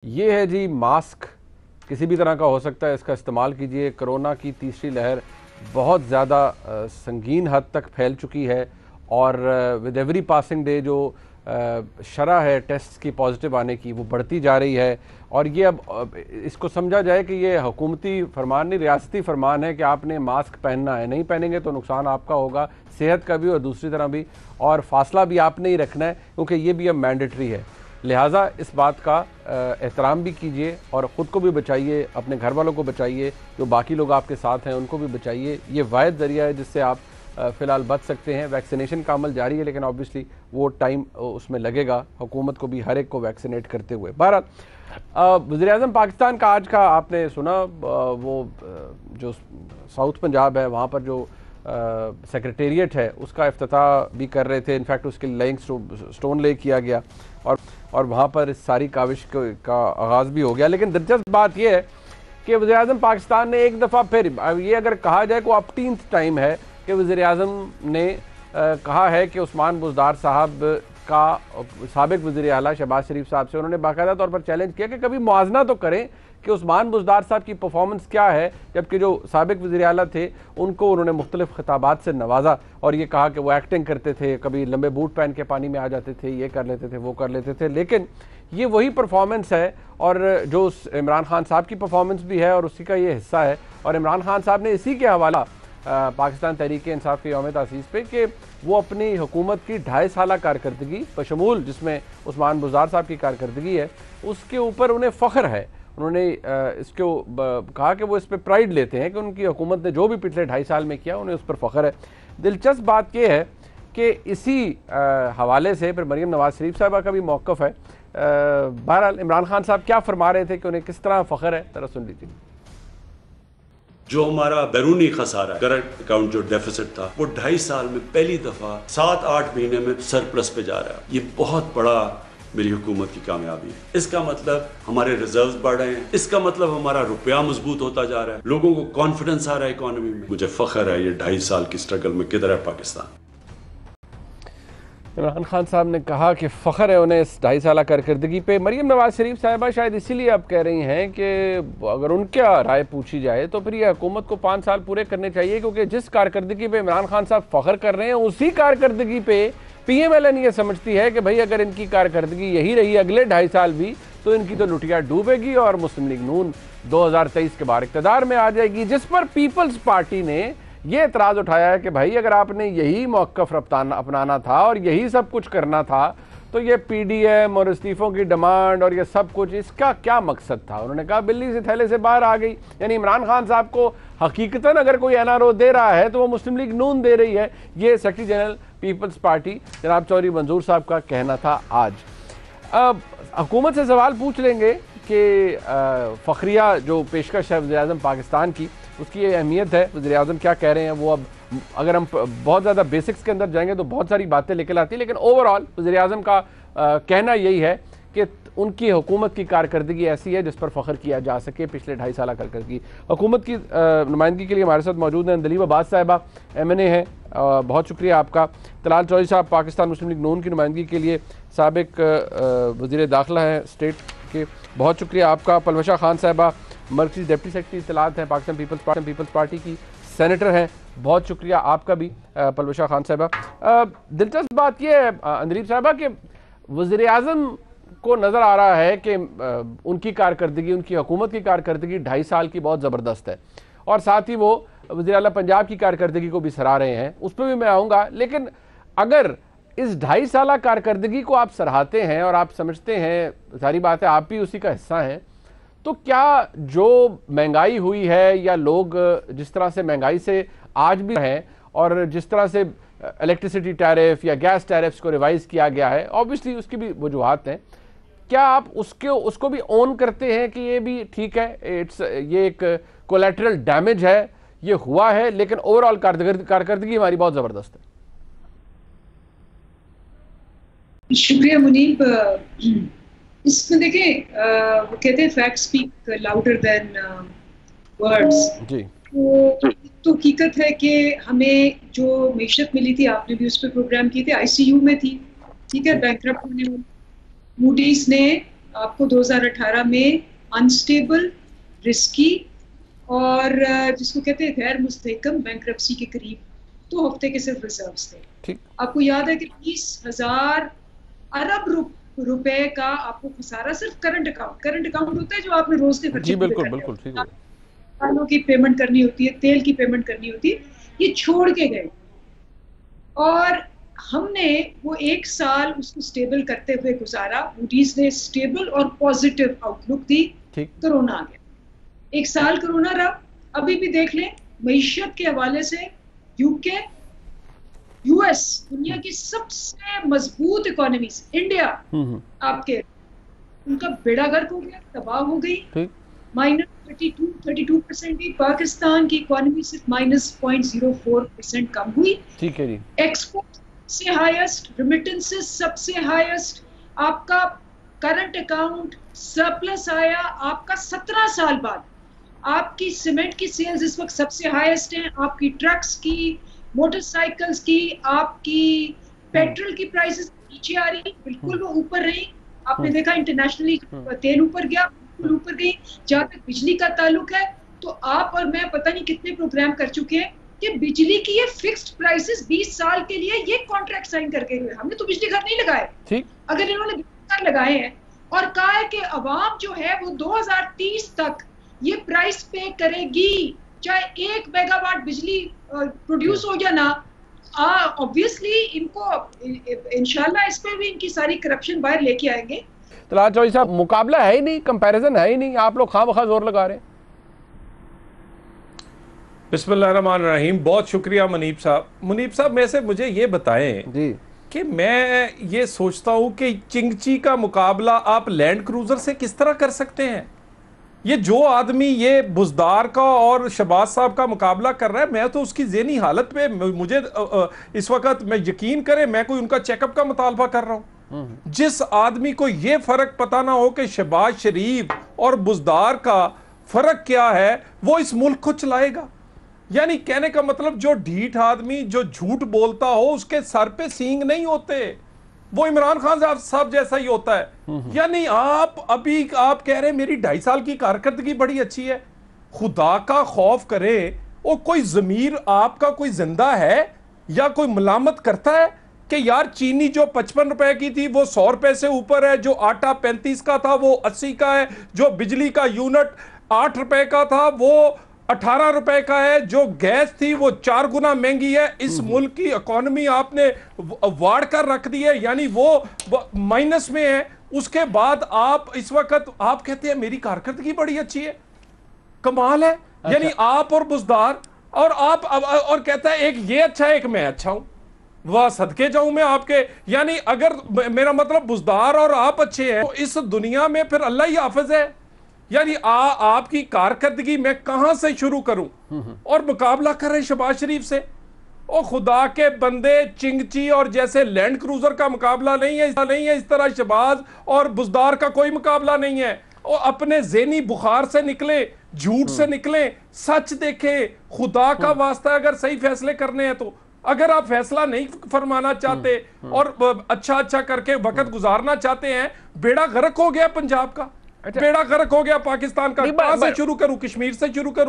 ये है जी मास्क, किसी भी तरह का हो सकता है, इसका इस्तेमाल कीजिए। कोरोना की तीसरी लहर बहुत ज़्यादा संगीन हद तक फैल चुकी है और विद एवरी पासिंग डे जो शरह है टेस्ट की पॉजिटिव आने की वो बढ़ती जा रही है। और ये अब इसको समझा जाए कि ये हुकूमती फरमान नहीं, रियासती फरमान है कि आपने मास्क पहनना है, नहीं पहनेंगे तो नुकसान आपका होगा, सेहत का भी और दूसरी तरह भी, और फासला भी आपने ही रखना है क्योंकि ये भी अब मैंडेटरी है। लिहाजा इस बात का एहतराम भी कीजिए और ख़ुद को भी बचाइए, अपने घर वालों को बचाइए, जो बाकी लोग आपके साथ हैं उनको भी बचाइए। ये वाहिद ज़रिया है जिससे आप फ़िलहाल बच सकते हैं। वैक्सीनेशन का अमल जारी है लेकिन ऑब्वियसली वो टाइम उसमें लगेगा, हुकूमत को भी हर एक को वैक्सीनेट करते हुए। बहरहाल वज़ीर-ए-आज़म पाकिस्तान का आज का आपने सुना, वो जो साउथ पंजाब है वहाँ पर जो सेक्रेटेरिएट है उसका इफ्तिताह भी कर रहे थे। इनफैक्ट उसके लेइंग स्टोन ले किया गया और वहाँ पर इस सारी काविश का आगाज़ भी हो गया। लेकिन दिलचस्प बात यह है कि वज़ीर-ए-आज़म पाकिस्तान ने एक दफ़ा फिर, ये अगर कहा जाए को 18th टाइम है कि वज़ीर-ए-आज़म ने कहा है कि उस्मान बुज़दार साहब का साबिक वज़ीर आला शहबाज शरीफ साहब से उन्होंने बाकायदा तौर पर चैलेंज किया कि कभी मुआवजा तो करें कि उस्मान बुज़दार साहब की परफॉर्मेंस क्या है, जबकि जो साबिक वज़ीर आला थे उनको उन्होंने मुख्तलिफ खिताबात से नवाजा और ये कहा कि वो एक्टिंग करते थे, कभी लंबे बूट पहन के पानी में आ जाते थे, ये कर लेते थे, वो कर लेते थे। लेकिन ये वही परफॉर्मेंस है और जो इमरान खान साहब की परफॉर्मेंस भी है और उसी का ये हिस्सा है। और इमरान खान साहब ने इसी के हवाला पाकिस्तान तहरीक-ए-इंसाफ के यौम तासीस पे कि वो अपनी हुकूमत की 2.5 साला कारकर्दगी बशमूल जिसमें उस्मान बुज़दार साहब की कारकर्दगी है उसके ऊपर उन्हें फ़ख्र है। उन्होंने इसको कहा कि वो इस पर प्राइड लेते हैं कि उनकी हुकूमत ने जो भी पिछले 2.5 साल में किया उन्हें उस पर फ़ख्र है। दिलचस्प बात यह है कि इसी हवाले से फिर मरीम नवाज शरीफ साहबा का भी मौक़िफ़ है। बहरहाल इमरान खान साहब क्या फरमा रहे थे कि उन्हें किस तरह फ़ख्र है, ज़रा सुन लीजिए। जो हमारा बैरूनी खसारा करंट अकाउंट जो डेफिसिट था वो 2.5 साल में पहली दफा 7-8 महीने में सरप्लस पे जा रहा है। ये बहुत बड़ा मेरी हुकूमत की कामयाबी है। इसका मतलब हमारे रिजर्व्स बढ़ रहे हैं, इसका मतलब हमारा रुपया मजबूत होता जा रहा है, लोगों को कॉन्फिडेंस आ रहा है इकोनॉमी में। मुझे फख्र है ये 2.5 साल की स्ट्रगल में किधर है पाकिस्तान। इमरान खान साहब ने कहा कि फ़ख्र है उन्हें इस 2.5 साल कारकर्दगी पे। मरीम नवाज शरीफ साहिबा शायद इसीलिए अब कह रही हैं कि अगर उनकी राय पूछी जाए तो फिर ये हुकूमत को 5 साल पूरे करने चाहिए, क्योंकि जिस कारकर्दगी पे इमरान खान साहब फ़ख्र कर रहे हैं उसी कारकर्दगी पे PMLN ये समझती है कि भाई अगर इनकी कारकर्दगी यही रही अगले 2.5 साल भी तो इनकी तो लुटिया डूबेगी और मुस्लिम लीग नून 2023 के बाद इक़्तिदार में आ जाएगी। जिस पर पीपल्स पार्टी ने ये एतराज़ उठाया है कि भाई अगर आपने यही मौक़िफ़ अपनाना था और यही सब कुछ करना था तो ये PDM और इस्तीफ़ों की डिमांड और ये सब कुछ, इसका क्या मकसद था। उन्होंने कहा बिल्ली से थैले से बाहर आ गई। यानी इमरान खान साहब को हकीकतन अगर कोई NRO दे रहा है तो वो मुस्लिम लीग नून दे रही है। ये सेक्रेटरी जनरल पीपल्स पार्टी जनाब चौधरी मंजूर साहब का कहना था आज। अब हुकूमत से सवाल पूछ लेंगे कि फ़ख्रिया जो पेशकश है वज़ीर-ए-आज़म पाकिस्तान की, उसकी ये अहमियत है, वज़ीर-ए-आज़म क्या कह रहे हैं वो। अब अगर हम बहुत ज़्यादा बेसिक्स के अंदर जाएंगे तो बहुत सारी बातें निकल आती हैं, लेकिन ओवरऑल वज़ीर-ए-आज़म का कहना यही है कि उनकी हुकूमत की कारकर्दगी ऐसी है जिस पर फ़ख्र किया जा सके। पिछले 2.5 साल कारकर्दगी हुकूमत की नुमाइंदगी के लिए हमारे साथ मौजूद हैं अंदलीब अब्बास साहिबा, MNA हैं, बहुत शुक्रिया आपका। तलाल चौधरी साहब पाकिस्तान मुस्लिम लीग नून की नुमाइंदगी के लिए साबिक वज़ीर दाखिला हैं स्टेट के, बहुत शुक्रिया आपका। पलवशा खान साहिबा मर्कज़ी डिप्टी सेक्रेटरी इत्तलात हैं, पाकिस्तान पीपल्स पार्टी की सेनेटर हैं, बहुत शुक्रिया आपका भी पलवशा खान साहिबा। दिलचस्प बात यह है अंदलीब साहिबा कि वज़ीर-ए-आज़म को नज़र आ रहा है कि उनकी कारकर्दगी, उनकी हुकूमत की कारकर्दगी 2.5 साल की बहुत ज़बरदस्त है और साथ ही वो वज़ीर आला पंजाब की कारकर्दगी को भी सराह रहे हैं, उस पर भी मैं आऊँगा। लेकिन अगर इस 2.5 साल कारकर्दगी को आप सराहते हैं और आप समझते हैं, सारी बात है आप भी उसी का हिस्सा हैं, तो क्या जो महंगाई हुई है या लोग जिस तरह से महंगाई से आज भी हैं और जिस तरह से इलेक्ट्रिसिटी टैरिफ या गैस टैरिफ्स को रिवाइज़ किया गया है, ऑब्वियसली उसकी भी वजूहात हैं, क्या आप उसको भी ओन करते हैं कि ये भी ठीक है, ये एक कोलैटरल डैमेज है, ये हुआ है, लेकिन ओवरऑल कारकर्दगी हमारी बहुत ज़बरदस्त है। शुक्रिया मुनीब। इसमें देखें, वो कहते हैं fact speak louder than words. जी, तो हकीकत है कि हमें जो मेशत मिली थी, आपने भी उस पर प्रोग्राम किए थे, ICU में थी, ठीक है, बैंकरप्ट होने। मूडीज ने आपको 2018 में अनस्टेबल, रिस्की और जिसको कहते हैं गैर मुस्तहकम बैंकरप्सी के करीब 2 हफ्ते के सिर्फ रिजर्व्स थे। ठीक। आपको याद है कि 20,000 अरब रुपए का आपको खसारा सिर्फ करंट अकाउंट होता है जो आपने रोज के खर्चे पूरे करने बिल्कुल ठीक है, खानों की पेमेंट करनी होती है, तेल की पेमेंट करनी होती है, ये छोड़ के गए और हमने वो 1 साल उसको स्टेबल करते हुए गुजारा। मूडीज ने स्टेबल और पॉजिटिव आउटलुक दी। कोरोना आ गया, 1 साल कोरोना रहा। अभी भी देख लें मईशत के हवाले से यूके, यूएस दुनिया की सबसे मजबूत इकोनॉमीज, इंडिया आपके उनका बेड़ा गर्क हो गया, तबाह हो गई। -32% भी। पाकिस्तान की इकोनॉमी सिर्फ -0.04% कम हुई। ठीक है जी। एक्सपोर्ट से हाईएस्ट, रिमिटेंसेस सबसे हाईएस्ट, आपका करंट अकाउंट सरप्लस आया आपका 17 साल बाद। आपकी सीमेंट की सेल्स इस वक्त सबसे हाईएस्ट हैं, आपकी ट्रक्स की, मोटरसाइकिल्स की, आपकी पेट्रोल की प्राइसेस नीचे आ रही, बिल्कुल वो ऊपर रही। आपने देखा इंटरनेशनली तेल ऊपर गया, बिल्कुल ऊपर गई। जहां तक बिजली का ताल्लुक है तो आप और मैं पता नहीं कितने प्रोग्राम कर चुके हैं कि बिजली की ये फिक्स्ड प्राइसेस 20 साल के लिए ये कॉन्ट्रैक्ट साइन करके हुए। हमने तो बिजली घर नहीं लगाए। ठीक। अगर इन्होंने बिजली घर लगाए हैं और कहा है कि अवाम जो है वो 2030 तक ये प्राइस पे करेगी, चाहे 1 मेगावाट बिजली प्रोड्यूस हो या ना, ऑब्वियसली इनको इंशाल्लाह इस पे भी इनकी सारी करप्शन बाहर लेके आएंगे। तलहार चौधरी साहब, मुकाबला है ही नहीं, कंपैरिजन है ही नहीं, आप लोग खामखा जोर लगा रहे हैं। बिस्मिल्लाहिर्रहमानिर्रहीम। बहुत शुक्रिया मुनीब साहब। मुनीब साहब में से मुझे ये बताएं जी कि मैं ये सोचता हूं कि चिंगची का मुकाबला आप लैंड क्रूजर से किस तरह कर सकते हैं। ये जो आदमी ये बुजदार का और शहबाज साहब का मुकाबला कर रहा है, मैं तो उसकी ज़हनी हालत पे मुझे इस वक्त मैं यकीन करें मैं कोई उनका चेकअप का मुतालबा कर रहा हूं। जिस आदमी को ये फर्क पता ना हो कि शहबाज शरीफ और बुजदार का फर्क क्या है, वो इस मुल्क को चलाएगा। यानी कहने का मतलब जो ढीठ आदमी जो झूठ बोलता हो उसके सर पे सींग नहीं होते, वो इमरान खान साहब जैसा ही होता है। यानी आप अभी आप कह रहे हैं मेरी 2.5 साल की कारकर्दगी बड़ी अच्छी है। खुदा का खौफ करें, वो कोई जमीर आपका कोई जिंदा है या कोई मलामत करता है कि यार चीनी जो 55 रुपए की थी वो 100 रुपए से ऊपर है, जो आटा 35 का था वो 80 का है, जो बिजली का यूनिट 8 रुपए का था वो 18 रुपए का है, जो गैस थी वो 4 गुना महंगी है। इस मुल्क की इकोनॉमी आपने वाड़ कर रख दी है, यानी वो माइनस में है। उसके बाद आप इस वक्त आप कहते हैं मेरी कारकर्दगी बड़ी अच्छी है। कमाल है। अच्छा। यानी आप और बुजदार और आप और कहता है एक ये अच्छा है एक मैं अच्छा हूं, वाह सदके जाऊं मैं आपके। यानी अगर मेरा मतलब बुजदार और आप अच्छे हैं तो इस दुनिया में फिर अल्लाह ही हाफिज है। यानी आपकी कारकर्दगी मैं कहां से शुरू करूं और मुकाबला कर रहे शहबाज शरीफ से। और खुदा के बंदे, चिंगची और जैसे लैंड क्रूजर का मुकाबला नहीं है, इस तरह शहबाज और बुजदार का कोई मुकाबला नहीं है। और अपने ज़हनी बुखार से निकले, झूठ से निकले, सच देखे। खुदा का वास्ता अगर सही फैसले करने हैं तो अगर आप फैसला नहीं फरमाना चाहते और अच्छा करके वक्त गुजारना चाहते हैं, बेड़ा गर्क हो गया पंजाब का, बेड़ा गर्क हो गया पाकिस्तान का। कहां से शुरू करूं? कश्मीर से शुरू करूं?